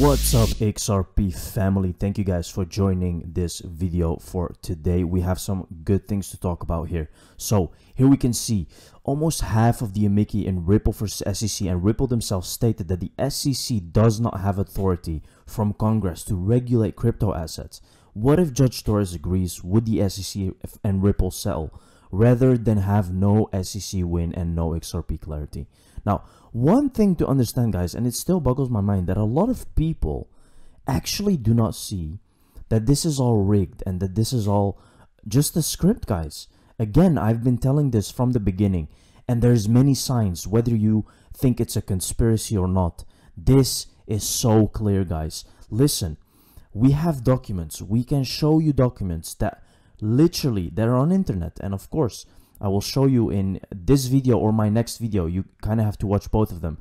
What's up, XRP family? Thank you guys for joining this video for today. We have some good things to talk about here. So here we can see almost half of the amici in Ripple versus SEC, and Ripple themselves stated that the SEC does not have authority from Congress to regulate crypto assets. What if Judge Torres agrees? Would the SEC and Ripple settle rather than have no SEC win and no XRP clarity? Now, one thing to understand, guys, and it still boggles my mind, that a lot of people actually do not see that this is all rigged and that this is all just a script, guys. Again, I've been telling this from the beginning, and there's many signs, whether you think it's a conspiracy or not. This is so clear, guys. Listen, we have documents. We can show you documents that literally they're on internet, and of course I will show you in this video or my next video. You kind of have to watch both of them.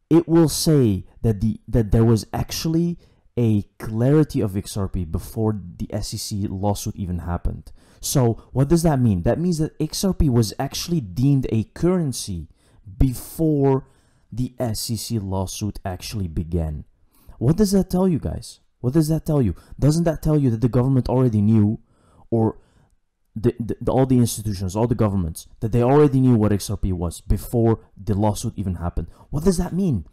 It will say that there was actually a clarity of XRP before the SEC lawsuit even happened. So what does that mean? That means that XRP was actually deemed a currency before the SEC lawsuit actually began. What does that tell you, guys? What does that tell you? Doesn't that tell you that the government already knew, or all the institutions, all the governments, that they already knew what XRP was before the lawsuit even happened? What does that mean?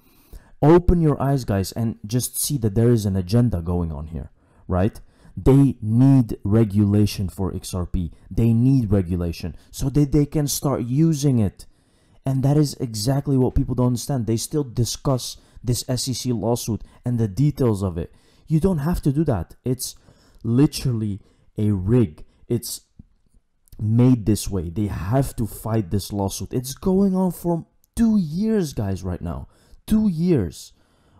Open your eyes, guys, and just see that there is an agenda going on here, right? They need regulation for XRP. They need regulation so that they can start using it. And that is exactly what people don't understand. They still discuss this SEC lawsuit and the details of it. You don't have to do that. It's literally a rig. It's made this way. They have to fight this lawsuit. It's going on for 2 years, guys, right now. 2 years.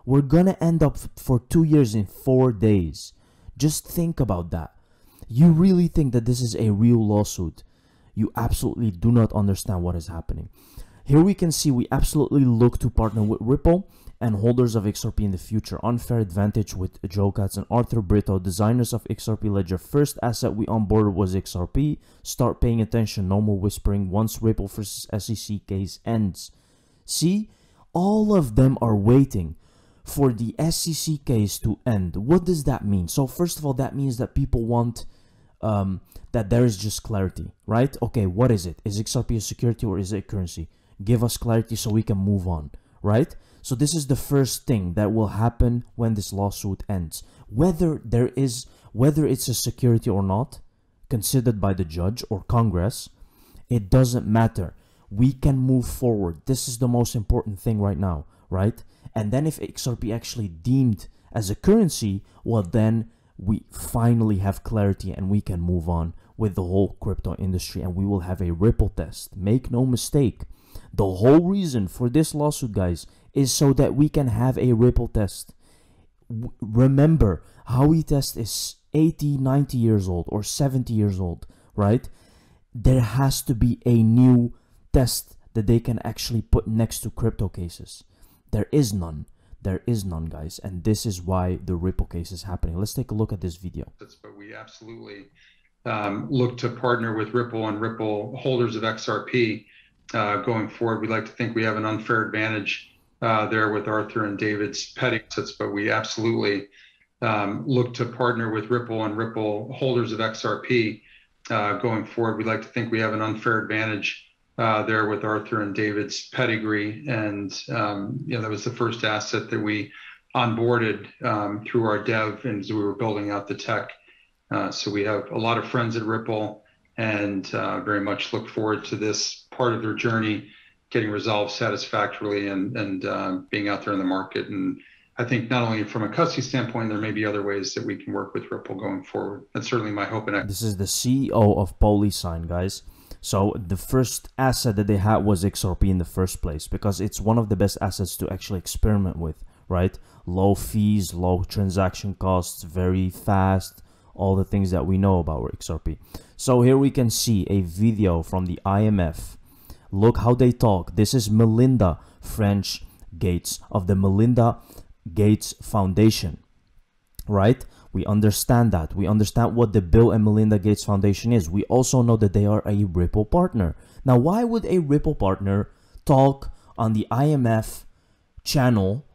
We're gonna end up for 2 years in 4 days. Just think about that. You really think that this is a real lawsuit? You absolutely do not understand what is happening. Here we can see we absolutely look to partner with Ripple and holders of XRP in the future. Unfair advantage with Joe Katz and Arthur Brito, designers of XRP Ledger. First asset we onboarded was XRP. Start paying attention. No more whispering once Ripple versus SEC case ends. See, all of them are waiting for the SEC case to end. What does that mean? So first of all, that means that people want that there is just clarity, right? Okay, what is it? Is XRP a security or is it a currency? Give us clarity so we can move on, right? So this is the first thing that will happen when this lawsuit ends. Whether it's a security or not, considered by the judge or Congress, it doesn't matter. We can move forward. This is the most important thing right now, right? And then if XRP actually deemed as a currency, well, then we finally have clarity and we can move on with the whole crypto industry, and we will have a Ripple test. Make no mistake. The whole reason for this lawsuit, guys, is so that we can have a Ripple test. Remember, Howey test is 80, 90 years old or 70 years old, right? There has to be a new test that they can actually put next to crypto cases. There is none. There is none, guys. And this is why the Ripple case is happening. Let's take a look at this video. But we absolutely look to partner with Ripple and Ripple holders of XRP going forward. We'd like to think we have an unfair advantage there with Arthur and David's petty assets, but we absolutely look to partner with Ripple and Ripple holders of XRP going forward. We'd like to think we have an unfair advantage there with Arthur and David's pedigree, and that was the first asset that we onboarded through our dev and as we were building out the tech. So we have a lot of friends at Ripple, and very much look forward to this part of their journey getting resolved satisfactorily and being out there in the market. And I think not only from a custody standpoint, there may be other ways that we can work with Ripple going forward. That's certainly my hope. And this is the CEO of Polysign, guys. So the first asset that they had was XRP in the first place, because it's one of the best assets to actually experiment with, right? Low fees, low transaction costs, very fast, all the things that we know about XRP. So here we can see a video from the IMF. Look how they talk. This is Melinda French Gates of the Melinda Gates Foundation, right? We understand that. We understand what the Bill and Melinda Gates Foundation is. We also know that they are a Ripple partner. Now, why would a Ripple partner talk on the IMF channel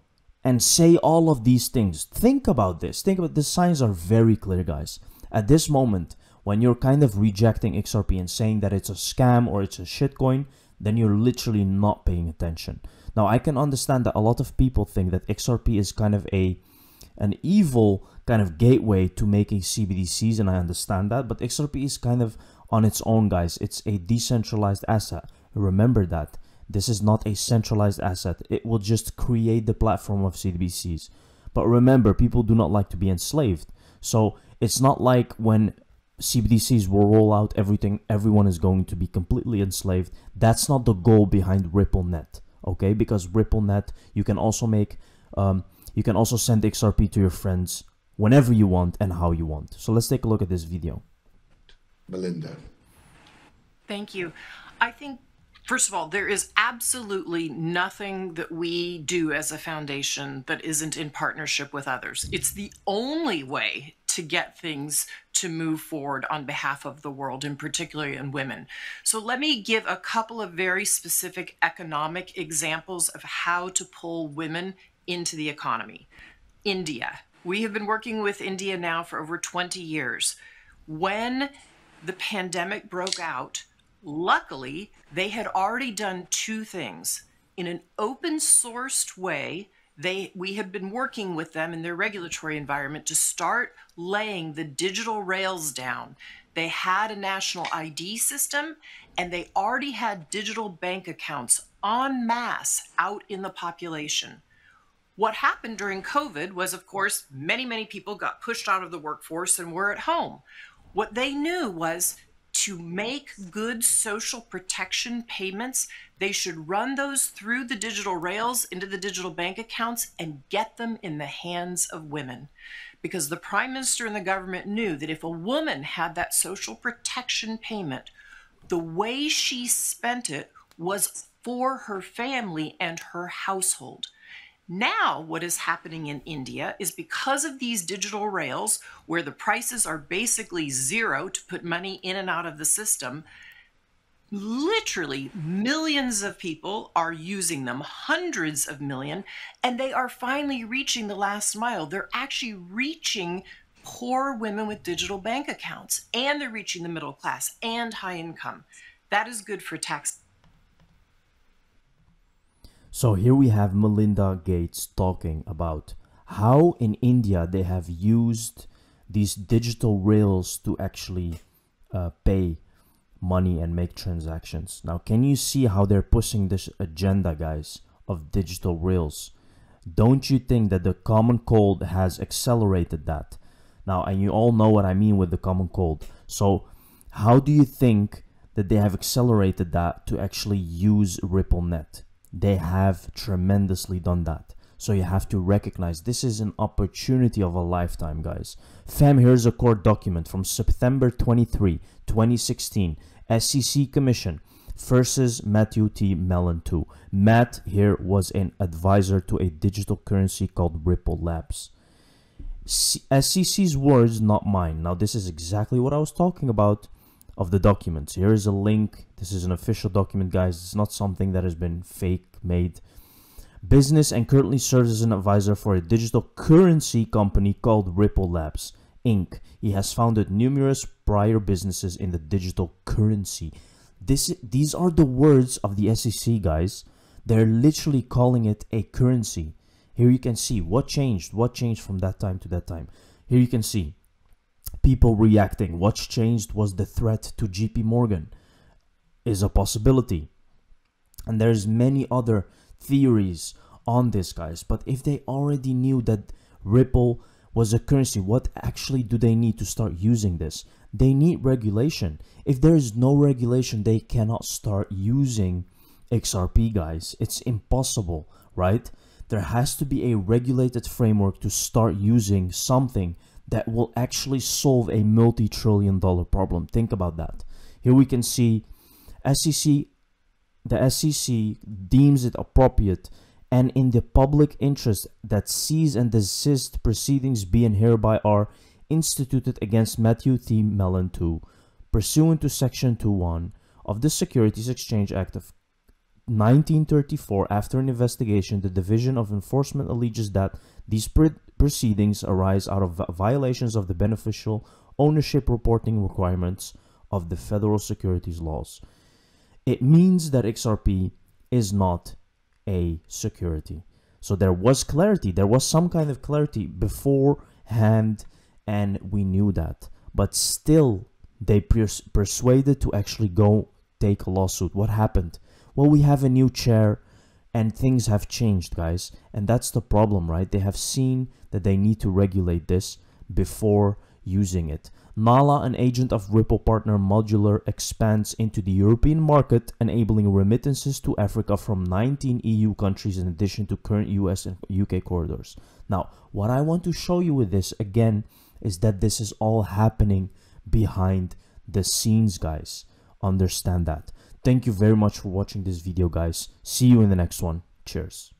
and say all of these things. Think about this. Think about the signs are very clear, guys. At this moment, when you're kind of rejecting XRP and saying that it's a scam or it's a shitcoin, then you're literally not paying attention. Now, I can understand that a lot of people think that XRP is kind of an evil kind of gateway to making CBDCs, and I understand that, but XRP is kind of on its own, guys. It's a decentralized asset. Remember that. This is not a centralized asset. It will just create the platform of CBDCs. But remember, people do not like to be enslaved. So it's not like when CBDCs will roll out, everyone is going to be completely enslaved. That's not the goal behind RippleNet, okay? Because RippleNet, you can also send XRP to your friends whenever you want and how you want. So let's take a look at this video. Melinda. Thank you. I think, first of all, there is absolutely nothing that we do as a foundation that isn't in partnership with others. It's the only way to get things to move forward on behalf of the world, and particularly in women. So let me give a couple of very specific economic examples of how to pull women into the economy. India. We have been working with India now for over 20 years. When the pandemic broke out, luckily, they had already done two things. In an open sourced way, we had been working with them in their regulatory environment to start laying the digital rails down. They had a national ID system, and they already had digital bank accounts en masse out in the population. What happened during COVID was, of course, many people got pushed out of the workforce and were at home. What they knew was to make good social protection payments, they should run those through the digital rails into the digital bank accounts and get them in the hands of women. Because the Prime Minister and the government knew that if a woman had that social protection payment, the way she spent it was for her family and her household. Now, what is happening in India is because of these digital rails, where the prices are basically zero to put money in and out of the system, literally millions of people are using them, hundreds of millions, and they are finally reaching the last mile. They're actually reaching poor women with digital bank accounts, and they're reaching the middle class and high income. That is good for tax. So here we have Melinda Gates talking about how in India they have used these digital rails to actually pay money and make transactions. Now, can you see how they're pushing this agenda, guys, of digital rails? Don't you think that the common cold has accelerated that? Now, and you all know what I mean with the common cold. So how do you think that they have accelerated that to actually use RippleNet? They have tremendously done that. So you have to recognize this is an opportunity of a lifetime, guys. Fam, here's a court document from September 23, 2016. SEC Commission versus Matthew T. Mellon 2. Matt here was an advisor to a digital currency called Ripple Labs. SEC's words, not mine. Now, this is exactly what I was talking about of the documents. Here is a link. This is an official document, guys. It's not something that has been fake made. Business and currently serves as an advisor for a digital currency company called Ripple Labs Inc. He has founded numerous prior businesses in the digital currency. These are the words of the SEC, guys. They're literally calling it a currency. Here you can see what changed from that time to that time. Here you can see people reacting. What's changed was the threat to JP Morgan is a possibility. And there's many other theories on this, guys. But if they already knew that Ripple was a currency, what actually do they need to start using this? They need regulation. If there is no regulation, they cannot start using XRP, guys. It's impossible, right? There has to be a regulated framework to start using something that will actually solve a multi-trillion-dollar problem. Think about that. Here we can see the SEC deems it appropriate and in the public interest that cease and desist proceedings be and hereby are instituted against Matthew T. Mellon 2, pursuant to Section 2.1 of the Securities Exchange Act of 1934, after an investigation, the Division of Enforcement alleges that these proceedings arise out of violations of the beneficial ownership reporting requirements of the federal securities laws. It means that XRP is not a security. So there was clarity. There was some kind of clarity beforehand, and we knew that. But still, they persuaded to actually go take a lawsuit. What happened? Well, we have a new chair and things have changed, guys. And that's the problem, right? They have seen that they need to regulate this before using it. Nala, an agent of Ripple partner Modular, expands into the European market, enabling remittances to Africa from 19 EU countries in addition to current US and UK corridors. Now, what I want to show you with this, again, is that this is all happening behind the scenes, guys. Understand that. Thank you very much for watching this video, guys. See you in the next one. Cheers.